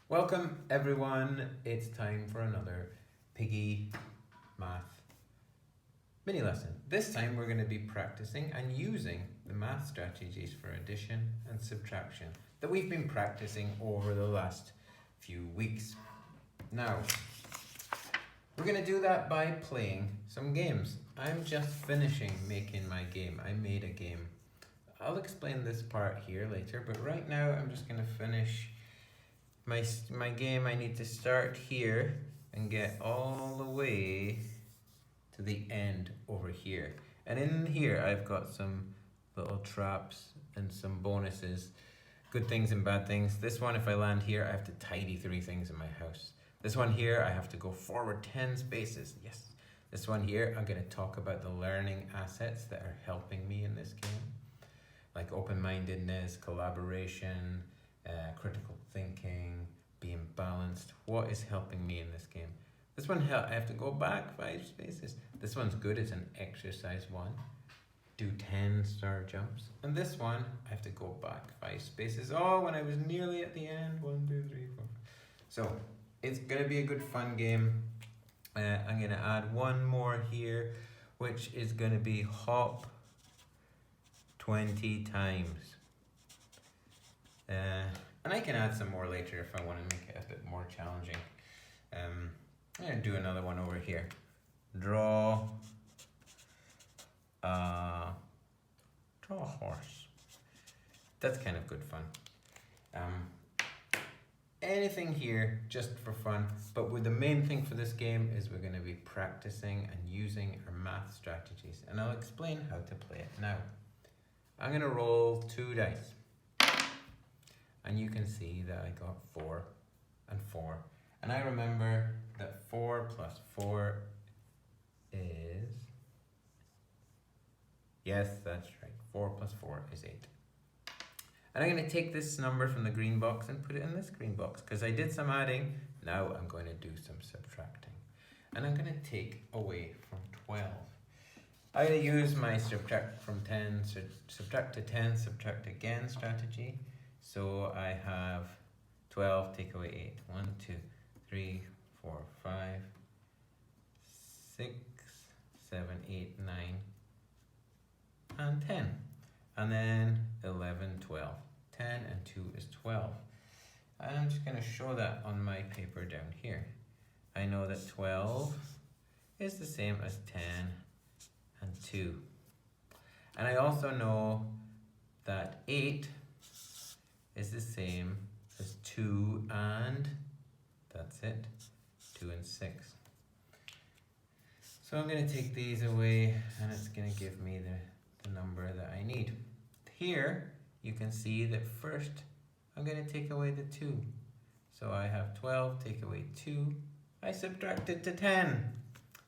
Welcome everyone, it's time for another Piggy Math mini lesson. This time we're going to be practicing and using the math strategies for addition and subtraction that we've been practicing over the last few weeks. Now, we're going to do that by playing some games. I'm just finishing making my game. I made a game. I'll explain this part here later, but right now I'm just going to finish my game. I need to start here and get all the way to the end over here. And in here I've got some little traps and some bonuses, good things and bad things. This one, if I land here, I have to tidy 3 things in my house. This one here, I have to go forward 10 spaces. Yes. This one here, I'm going to talk about the learning assets that are helping me in this game, like open-mindedness, collaboration, critical thinking, being balanced. What is helping me in this game? This one, I have to go back 5 spaces. This one's good, it's an exercise 1. Do 10 star jumps. And this one, I have to go back 5 spaces. Oh, when I was nearly at the end. 1, 2, 3, 4. So, it's gonna be a good fun game. I'm gonna add one more here, which is gonna be hop 20 times. And I can add some more later if I want to make it a bit more challenging. I'm going to do another one over here. Draw a horse. That's kind of good fun. Anything here just for fun, but the main thing for this game is we're going to be practicing and using our math strategies, and I'll explain how to play it now. I'm going to roll 2 dice. And you can see that I got 4 and 4. And I remember that 4 plus 4 is... Yes, that's right. 4 plus 4 is 8. And I'm going to take this number from the green box and put it in this green box, because I did some adding. Now I'm going to do some subtracting. And I'm going to take away from 12. I'm going to use my subtract from 10, subtract to 10, subtract again strategy. So I have 12, take away 8. 1, 2, 3, 4, 5, 6, 7, 8, 9, and 10. And then 11, 12. 10 and 2 is 12. And I'm just going to show that on my paper down here. I know that 12 is the same as 10 and 2. And I also know that 8 is the same as 2 and, that's it, 2 and 6. So I'm going to take these away and it's going to give me the number that I need. Here you can see that first I'm going to take away the 2. So I have 12, take away 2, I subtracted to 10.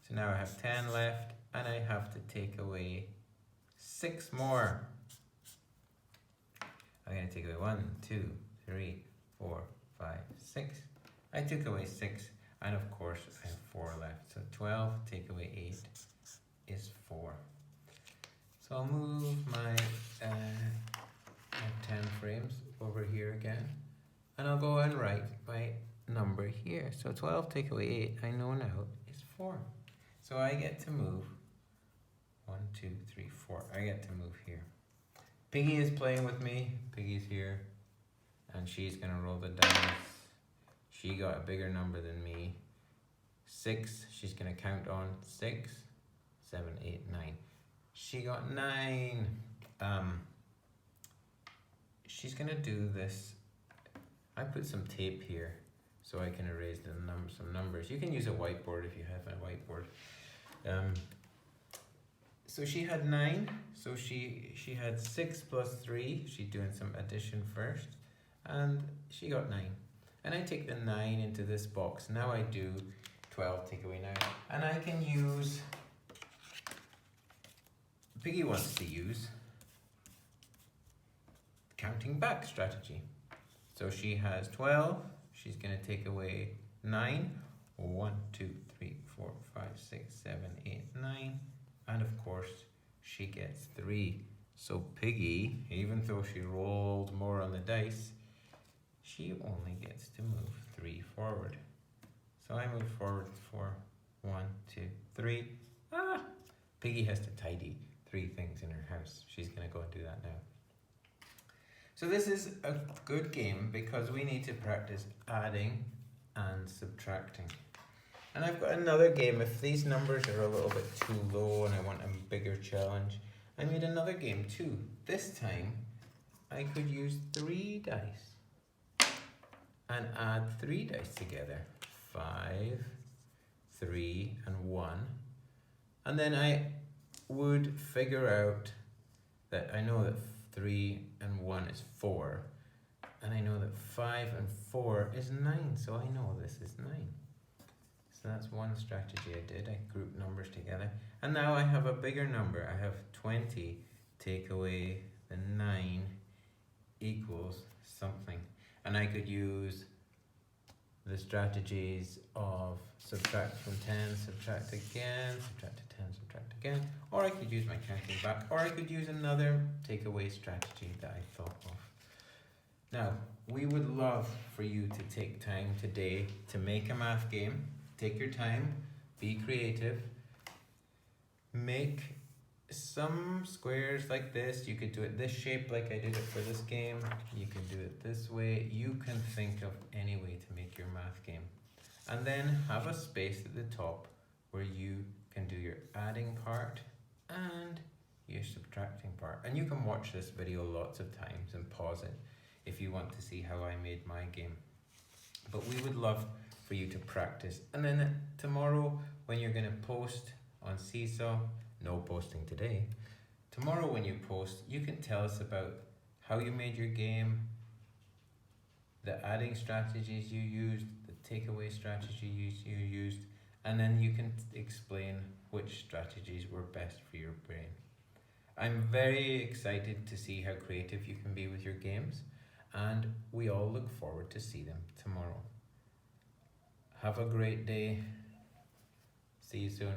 So now I have 10 left and I have to take away 6 more. I'm going to take away 1, 2, 3, 4, 5, 6. I took away 6, and of course I have 4 left. So 12 take away 8 is 4. So I'll move my 10 frames over here again, and I'll go and write my number here. So 12 take away 8, I know now, is 4. So I get to move 1, 2, 3, 4. I get to move here. Piggy is playing with me. Piggy's here. And she's going to roll the dice. She got a bigger number than me. 6. She's going to count on 6, 7, 8, 9. She got 9. She's going to do this. I put some tape here so I can erase some numbers. You can use a whiteboard if you have a whiteboard. So she had 9, so she had 6 plus 3, she's doing some addition first, and she got 9. And I take the 9 into this box. Now I do 12, take away 9. And I can use, Piggy wants to use counting back strategy. So she has 12, she's going to take away 9. 1, 2, 3, 4, 5, 6, 7, 8, 9. And of course, she gets 3. So Piggy, even though she rolled more on the dice, she only gets to move 3 forward. So I move forward 4, 1, 2, 3. Ah! Piggy has to tidy 3 things in her house. She's going to go and do that now. So this is a good game because we need to practice adding and subtracting. And I've got another game. If these numbers are a little bit too low and I want a bigger challenge, I made another game too. This time I could use 3 dice and add 3 dice together. 5, 3 and 1. And then I would figure out that I know that 3 and 1 is 4. And I know that 5 and 4 is 9. So I know this is 9. So that's one strategy I did. I grouped numbers together. And now I have a bigger number. I have 20. Take away the 9 equals something. And I could use the strategies of subtract from 10, subtract again, subtract to 10, subtract again. Or I could use my counting back. Or I could use another takeaway strategy that I thought of. Now, we would love for you to take time today to make a math game. Take your time, be creative, make some squares like this. You could do it this shape like I did it for this game. You can do it this way. You can think of any way to make your math game. And then have a space at the top where you can do your adding part and your subtracting part. And you can watch this video lots of times and pause it if you want to see how I made my game. But we would love for you to practice. And then tomorrow when you're going to post on Seesaw, no posting today, tomorrow when you post, you can tell us about how you made your game, the adding strategies you used, the takeaway strategies you used, and then you can explain which strategies were best for your brain. I'm very excited to see how creative you can be with your games, and we all look forward to see them tomorrow. Have a great day. See you soon.